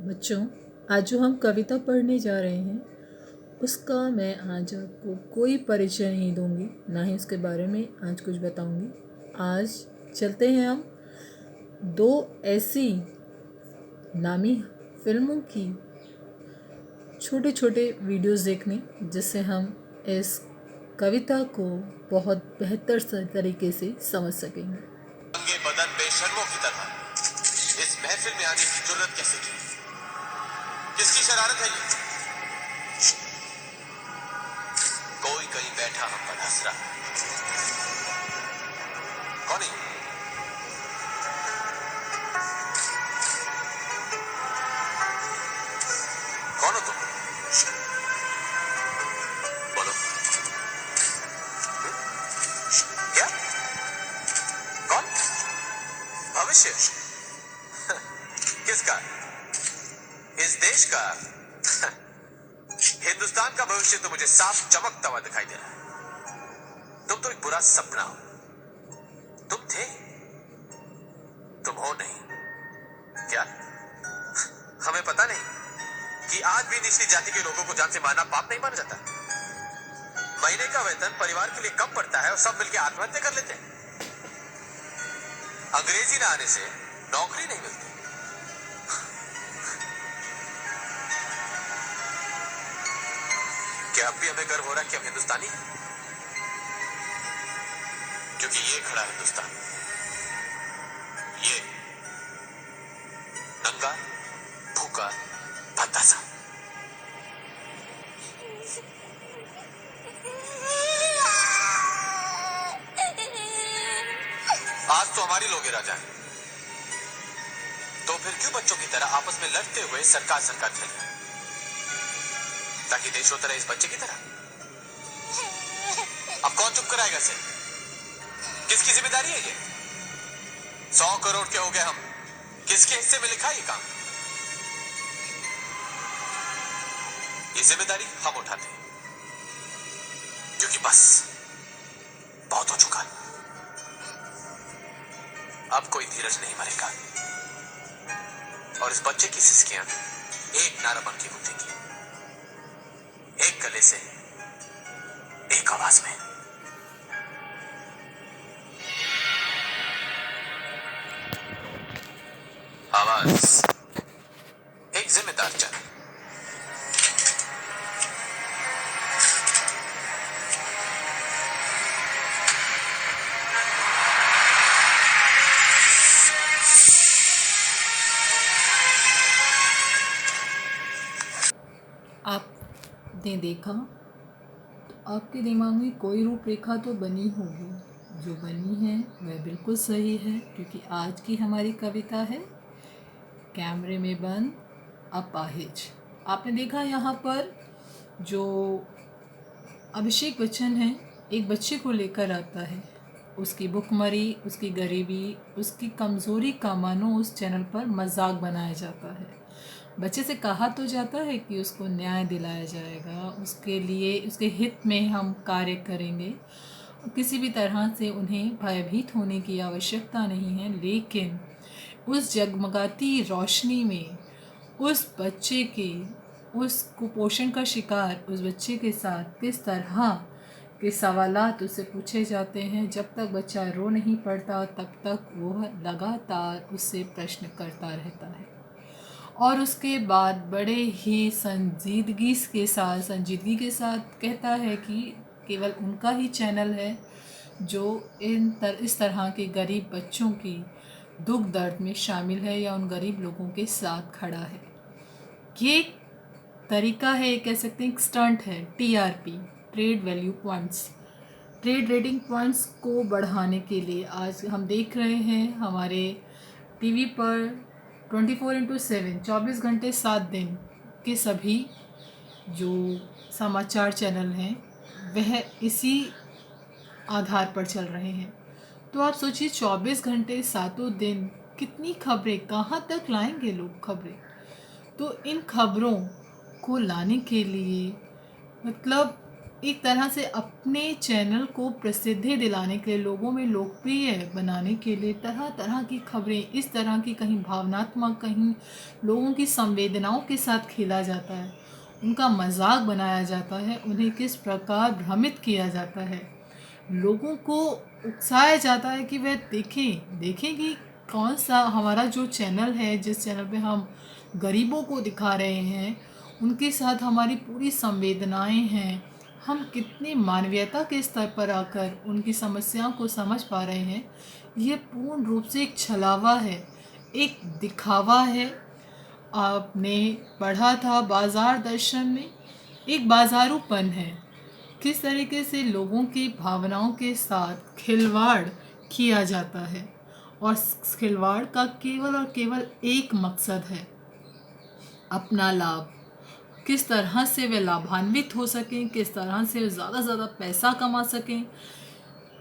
बच्चों, आज जो हम कविता पढ़ने जा रहे हैं उसका मैं आज आपको कोई परिचय नहीं दूंगी, ना ही उसके बारे में आज कुछ बताऊंगी। आज चलते हैं हम दो ऐसी नामी फिल्मों की छोटे छोटे वीडियोस देखने, जिससे हम इस कविता को बहुत बेहतर तरीके से समझ सकेंगे। नंगे बदन बेशर्मों की तरह इस महफिल में आने की जुर्रत कैसे की? किसकी शरारत है ये? कोई कहीं बैठा हम पर हंस रहा। कौन है? कौन हो तुम? बोलो। क्या? कौन? भविष्य? किसका? इस देश का? हिंदुस्तान का भविष्य तो मुझे साफ चमकता हुआ दिखाई दे रहा है। तुम तो एक बुरा सपना हो। तुम थे, तुम हो नहीं। क्या हमें पता नहीं कि आज भी निचली जाति के लोगों को जान से मारना पाप नहीं माना जाता? महीने का वेतन परिवार के लिए कम पड़ता है और सब मिलकर आत्महत्या कर लेते हैं। अंग्रेजी ना आने से नौकरी नहीं मिलती। क्या अब भी हमें गर्व हो रहा है कि हम हिंदुस्तानी हैं? क्योंकि ये खड़ा हिंदुस्तान, ये नंगा भूखा भद्दा सा। आज तो हमारी लोग राजा हैं, तो फिर क्यों बच्चों की तरह आपस में लड़ते हुए सरकार सरकार खेले, ताकि देश होता रहे इस बच्चे की तरह? अब कौन चुप कराएगा इसे? किसकी जिम्मेदारी है ये? 100 करोड़ के हो गए हम, किसके हिस्से में लिखा ये काम? ये जिम्मेदारी हम उठाते हैं, क्योंकि बस बहुत हो चुका। अब कोई धीरज नहीं मरेगा और इस बच्चे की सिसकियां एक नारा बन के गूंजेंगी, एक गले से एक आवाज में। आवाज एक जिम्मेदार चैनल। आपने देखा तो आपके दिमाग में कोई रूपरेखा तो बनी होगी। जो बनी है वह बिल्कुल सही है, क्योंकि आज की हमारी कविता है कैमरे में बंद अपाहिज। आपने देखा यहाँ पर जो अभिषेक बच्चन है, एक बच्चे को लेकर आता है, उसकी भुखमरी, उसकी गरीबी, उसकी कमज़ोरी का मानो उस चैनल पर मजाक बनाया जाता है। बच्चे से कहा तो जाता है कि उसको न्याय दिलाया जाएगा, उसके लिए, उसके हित में हम कार्य करेंगे, किसी भी तरह से उन्हें भयभीत होने की आवश्यकता नहीं है। लेकिन उस जगमगाती रोशनी में उस बच्चे के, उस कुपोषण का शिकार उस बच्चे के साथ किस तरह के सवालात उससे पूछे जाते हैं। जब तक बच्चा रो नहीं पड़ता तब तक वह लगातार उससे प्रश्न करता रहता है, और उसके बाद बड़े ही संजीदगी के साथ कहता है कि केवल उनका ही चैनल है जो इस तरह के गरीब बच्चों की दुख दर्द में शामिल है या उन गरीब लोगों के साथ खड़ा है। ये तरीका है, कह सकते हैं एक स्टंट है, TRP, trade value points, trade rating points को बढ़ाने के लिए। आज हम देख रहे हैं हमारे टीवी पर 24/7, 24 घंटे 7 दिन के सभी जो समाचार चैनल हैं वह इसी आधार पर चल रहे हैं। तो आप सोचिए 24 घंटे 7 दिन कितनी खबरें, कहाँ तक लाएंगे लोग खबरें? तो इन खबरों को लाने के लिए मतलब एक तरह से अपने चैनल को प्रसिद्धि दिलाने के लिए, लोगों में लोकप्रिय बनाने के लिए तरह तरह की खबरें, इस तरह की कहीं भावनात्मक, कहीं लोगों की संवेदनाओं के साथ खेला जाता है, उनका मजाक बनाया जाता है, उन्हें किस प्रकार भ्रमित किया जाता है, लोगों को उकसाया जाता है कि वह देखें कि कौन सा हमारा जो चैनल है, जिस चैनल पे हम गरीबों को दिखा रहे हैं, उनके साथ हमारी पूरी संवेदनाएं हैं, हम कितनी मानवीयता के स्तर पर आकर उनकी समस्याओं को समझ पा रहे हैं। ये पूर्ण रूप से एक छलावा है, एक दिखावा है। आपने पढ़ा था बाजार दर्शन में, एक बाजारूपन है, किस तरीके से लोगों की भावनाओं के साथ खिलवाड़ किया जाता है, और खिलवाड़ का केवल और केवल एक मकसद है, अपना लाभ। किस तरह से वे लाभान्वित हो सकें, किस तरह से वे ज़्यादा से ज़्यादा पैसा कमा सकें।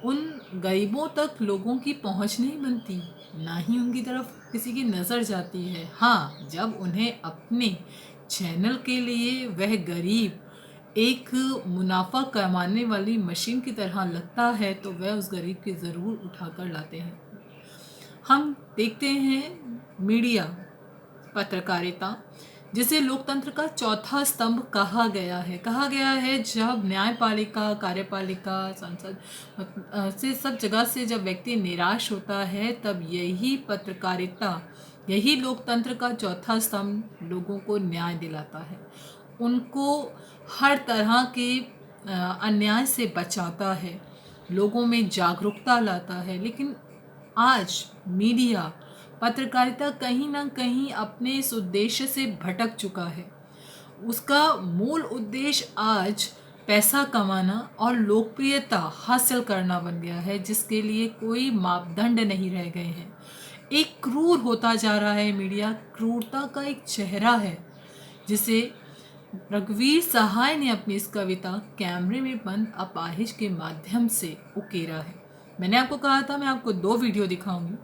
उन गरीबों तक लोगों की पहुंच नहीं बनती, ना ही उनकी तरफ किसी की नज़र जाती है। हाँ, जब उन्हें अपने चैनल के लिए वह गरीब एक मुनाफा कमाने वाली मशीन की तरह लगता है, तो वह उस गरीब की ज़रूर उठाकर लाते हैं। हम देखते हैं मीडिया, पत्रकारिता, जिसे लोकतंत्र का चौथा स्तंभ कहा गया है। जब न्यायपालिका, कार्यपालिका, संसद से सब जगह से जब व्यक्ति निराश होता है, तब यही पत्रकारिता, यही लोकतंत्र का चौथा स्तंभ लोगों को न्याय दिलाता है, उनको हर तरह के अन्याय से बचाता है, लोगों में जागरूकता लाता है। लेकिन आज मीडिया, पत्रकारिता कहीं ना कहीं अपने इस उद्देश्य से भटक चुका है। उसका मूल उद्देश्य आज पैसा कमाना और लोकप्रियता हासिल करना बन गया है, जिसके लिए कोई मापदंड नहीं रह गए हैं। एक क्रूर होता जा रहा है मीडिया, क्रूरता का एक चेहरा है, जिसे रघुवीर सहाय ने अपनी इस कविता कैमरे में बंद अपाहिज के माध्यम से उकेरा है। मैंने आपको कहा था मैं आपको 2 वीडियो दिखाऊंगी।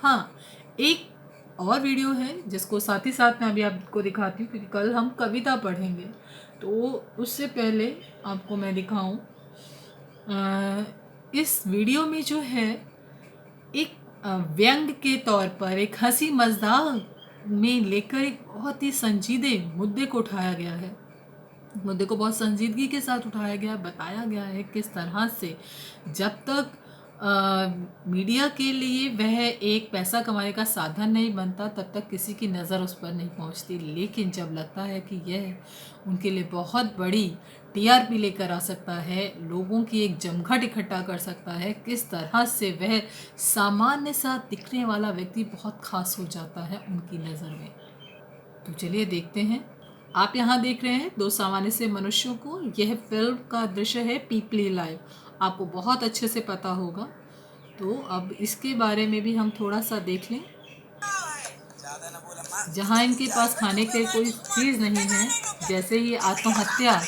हाँ, एक और वीडियो है जिसको साथ ही साथ मैं अभी आपको दिखाती हूँ, क्योंकि कल हम कविता पढ़ेंगे। तो उससे पहले आपको मैं दिखाऊं, इस वीडियो में जो है एक व्यंग के तौर पर, एक हंसी मजाक में लेकर एक बहुत ही संजीदे मुद्दे को उठाया गया है। मुद्दे को बहुत संजीदगी के साथ उठाया गया, बताया गया है किस तरह से जब तक मीडिया के लिए वह एक पैसा कमाने का साधन नहीं बनता, तब तक किसी की नज़र उस पर नहीं पहुंचती। लेकिन जब लगता है कि यह उनके लिए बहुत बड़ी टीआरपी लेकर आ सकता है, लोगों की एक जमघट इकट्ठा कर सकता है, किस तरह से वह सामान्य सा दिखने वाला व्यक्ति बहुत खास हो जाता है उनकी नज़र में। तो चलिए देखते हैं। आप यहाँ देख रहे हैं 2 सामान्य से मनुष्यों को। यह फिल्म का दृश्य है पीपली लाइव, आपको बहुत अच्छे से पता होगा। तो अब इसके बारे में भी हम थोड़ा सा देख लें। जहाँ इनके पास खाने के कोई चीज़ नहीं है, जैसे ही आत्महत्या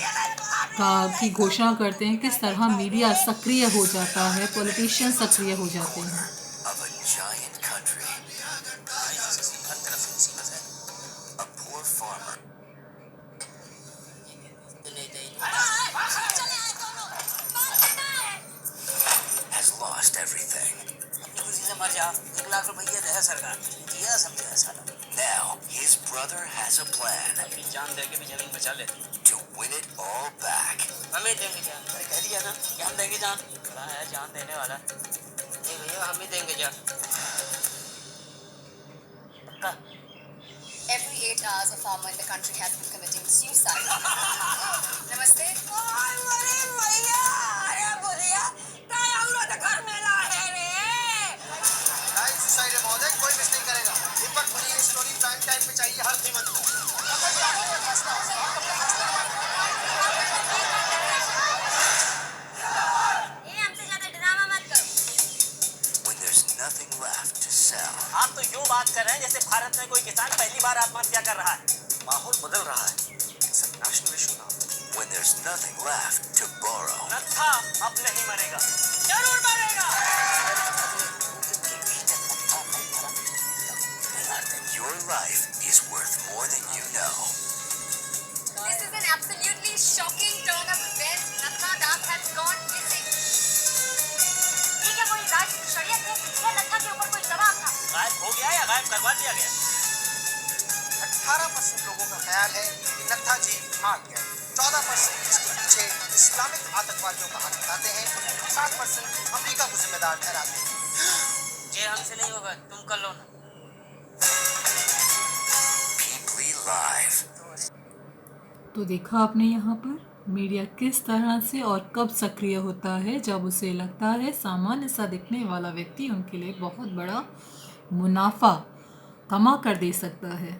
की घोषणा करते हैं, किस तरह मीडिया सक्रिय हो जाता है, पॉलिटिशियन सक्रिय हो जाते हैं। Now his brother has a plan जान दे के भी जमीन बचा लेती to win it all back. हमें देंगे जान, मैंने कह दिया ना कि हम देंगे जान, बड़ा है जान देने वाला। नहीं भैया हम ही देंगे जान। पक्का? Every 8 hours, a farmer in the country has been committing suicide. Namaste. अरे भैया, अरे बोलिया, क्या हम लोग घर में लाए रे? Live suicide है महोदय, कोई मिस नहीं करेगा। दीपक बनी स्टोरी प्राइम टाइम पे चाहिए हर कीमत पर। ये हमसे ज़्यादा ड्रामा मत करो। When there's nothing left to sell. आप तो यूँ बात कर रहे हैं जैसे भारत में कोई किसान पहली बार आत्महत्या कर रहा है। माहौल बदल रहा है। It's a national issue now. When there's nothing left to borrow. नत्था अब नहीं मरेगा, जरूर मरेगा। Your life is worth more than you know. This is an absolutely shocking turn of events. Natha हो गया या गायब करवा दिया गया? 18% लोगों का ख्याल है कि नत्था जी भाग गए, 14% इसके पीछे इस्लामिक आतंकवादियों का हाथ बताते हैं, 7% अमेरिका को जिम्मेदार ठहराते हैं। ये हमसे नहीं होगा, तुम कर लो ना। Peeply Live. तो देखा आपने यहाँ पर मीडिया किस तरह से और कब सक्रिय होता है जब उसे लगता है सामान्य सा दिखने वाला व्यक्ति उनके लिए बहुत बड़ा मुनाफा कमा कर दे सकता है।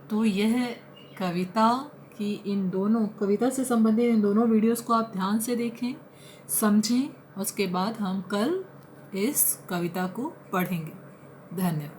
तो यह कविता की इन दोनों कविता से संबंधित इन दोनों वीडियोस को आप ध्यान से देखें, समझें, उसके बाद हम कल इस कविता को पढ़ेंगे। धन्यवाद।